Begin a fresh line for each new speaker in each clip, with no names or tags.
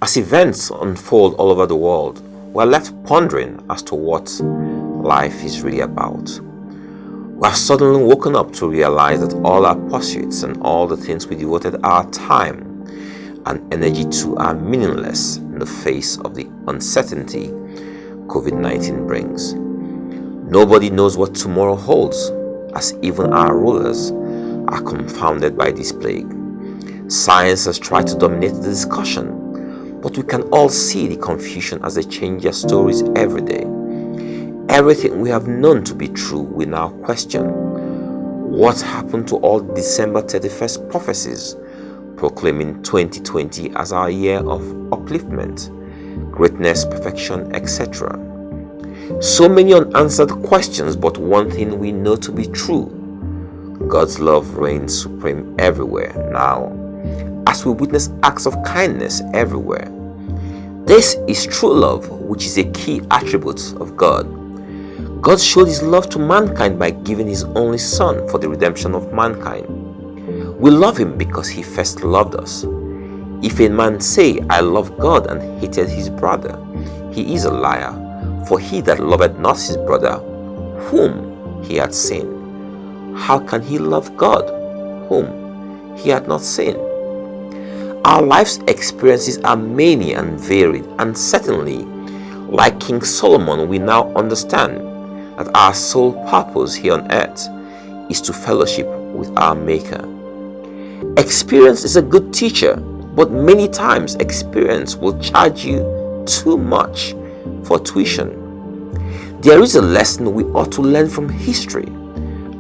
As events unfold all over the world, we're left pondering as to what life is really about. We have suddenly woken up to realize that all our pursuits and all the things we devoted our time and energy to are meaningless in the face of the uncertainty COVID-19 brings. Nobody knows what tomorrow holds, as even our rulers are confounded by this plague. Science has tried to dominate the discussion, but we can all see the confusion as they change their stories every day. Everything we have known to be true, we now question. What happened to all December 31st prophecies proclaiming 2020 as our year of upliftment, greatness, perfection, etc.? So many unanswered questions, but one thing we know to be true: God's love reigns supreme everywhere now, as we witness acts of kindness everywhere. This is true love, which is a key attribute of God. God showed his love to mankind by giving his only Son for the redemption of mankind. We love him because he first loved us. If a man say, "I love God," and hated his brother, he is a liar. For he that loveth not his brother, whom he hath seen, how can he love God, whom he hath not seen? Our life's experiences are many and varied, and certainly, like King Solomon, we now understand that our sole purpose here on earth is to fellowship with our Maker. Experience is a good teacher, but many times experience will charge you too much for tuition. There is a lesson we ought to learn from history,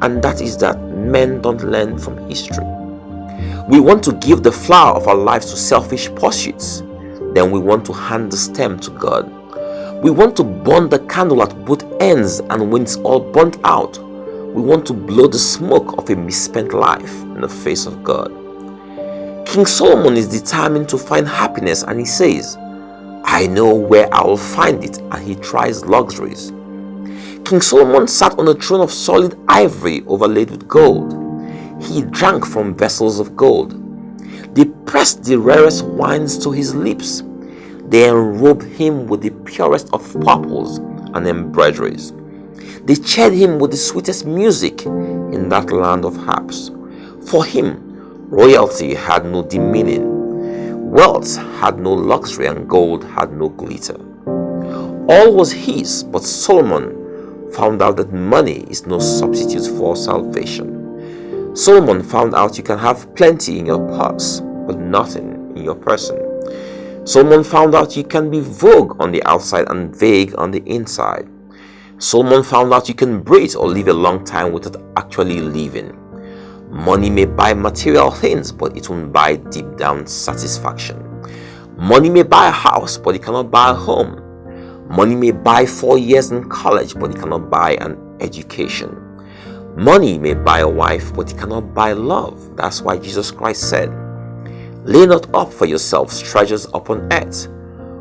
and that is that men don't learn from history. We want to give the flower of our lives to selfish pursuits, then we want to hand the stem to God. We want to burn the candle at both ends, and when it's all burnt out, we want to blow the smoke of a misspent life in the face of God. King Solomon is determined to find happiness, and he says, "I know where I will find it," and he tries luxuries. King Solomon sat on a throne of solid ivory overlaid with gold. He drank from vessels of gold. They pressed the rarest wines to his lips. They enrobed him with the purest of purples and embroideries. They cheered him with the sweetest music in that land of harps. For him, royalty had no demeaning, wealth had no luxury, and gold had no glitter. All was his, but Solomon found out that money is no substitute for salvation. Solomon found out you can have plenty in your purse, but nothing in your person. Solomon found out you can be vogue on the outside and vague on the inside. Solomon found out you can breathe or live a long time without actually living. Money may buy material things, but it won't buy deep down satisfaction. Money may buy a house, but it cannot buy a home. Money may buy 4 years in college, but it cannot buy an education. Money may buy a wife, but it cannot buy love. That's why Jesus Christ said, "Lay not up for yourselves treasures upon earth,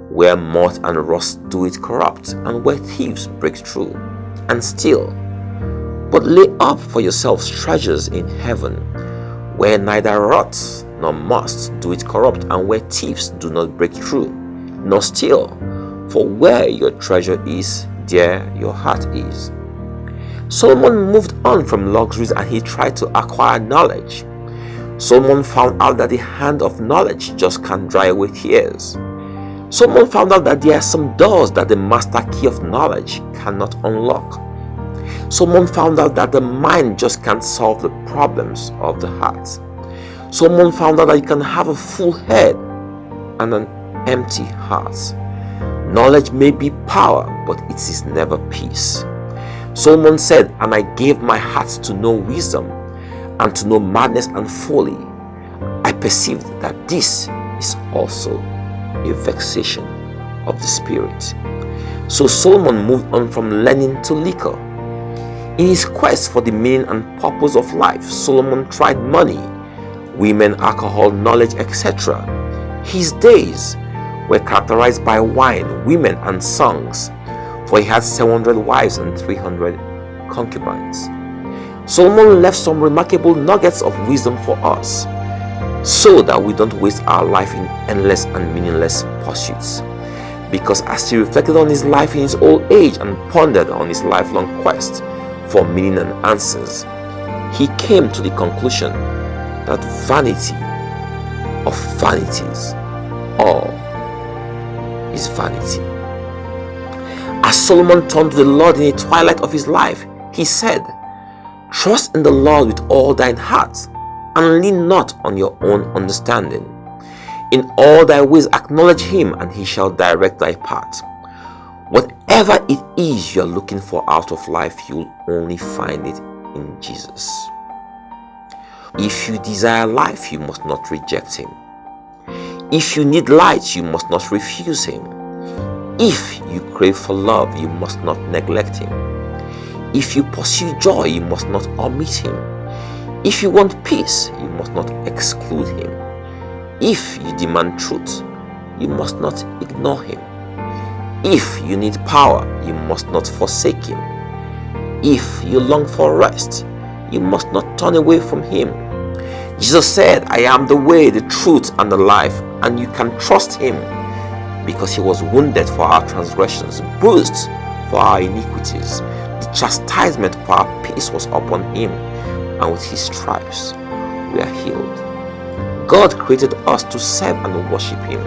where moth and rust do it corrupt, and where thieves break through and steal. But lay up for yourselves treasures in heaven, where neither rot nor moth do it corrupt, and where thieves do not break through nor steal. For where your treasure is, there your heart is." Solomon moved on from luxuries, and he tried to acquire knowledge. Solomon found out that the hand of knowledge just can't dry away tears. Solomon found out that there are some doors that the master key of knowledge cannot unlock. Solomon found out that the mind just can't solve the problems of the heart. Solomon found out that you can have a full head and an empty heart. Knowledge may be power, but it is never peace. Solomon said, "And I gave my heart to know wisdom, and to know madness and folly. I perceived that this is also a vexation of the spirit." So Solomon moved on from learning to liquor. In his quest for the meaning and purpose of life, Solomon tried money, women, alcohol, knowledge, etc. His days were characterized by wine, women, and songs, for he had 700 wives and 300 concubines. Solomon left some remarkable nuggets of wisdom for us. so that we don't waste our life in endless and meaningless pursuits. Because as he reflected on his life in his old age and pondered on his lifelong quest for meaning and answers, he came to the conclusion that vanity of vanities, all is vanity. As Solomon turned to the Lord in the twilight of his life, he said, "Trust in the Lord with all thine heart, and lean not on your own understanding. In all thy ways acknowledge him, and he shall direct thy path." Whatever it is you're looking for out of life, you'll only find it in Jesus. If you desire life, you must not reject him. If you need light, you must not refuse him. If you crave for love, you must not neglect him. If you pursue joy, you must not omit him. If you want peace, you must not exclude him. If you demand truth, you must not ignore him. If you need power, you must not forsake him. If you long for rest, you must not turn away from him. Jesus said, "I am the way, the truth, and the life," and you can trust him because he was wounded for our transgressions, bruised for our iniquities. The chastisement for our peace was upon him, and with his stripes we are healed. God created us to serve and worship him,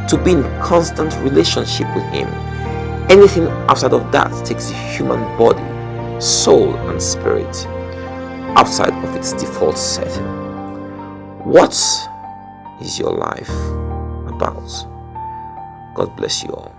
to be in constant relationship with him. Anything outside of that takes the human body, soul, and spirit outside of its default setting. What is your life about? God bless you all.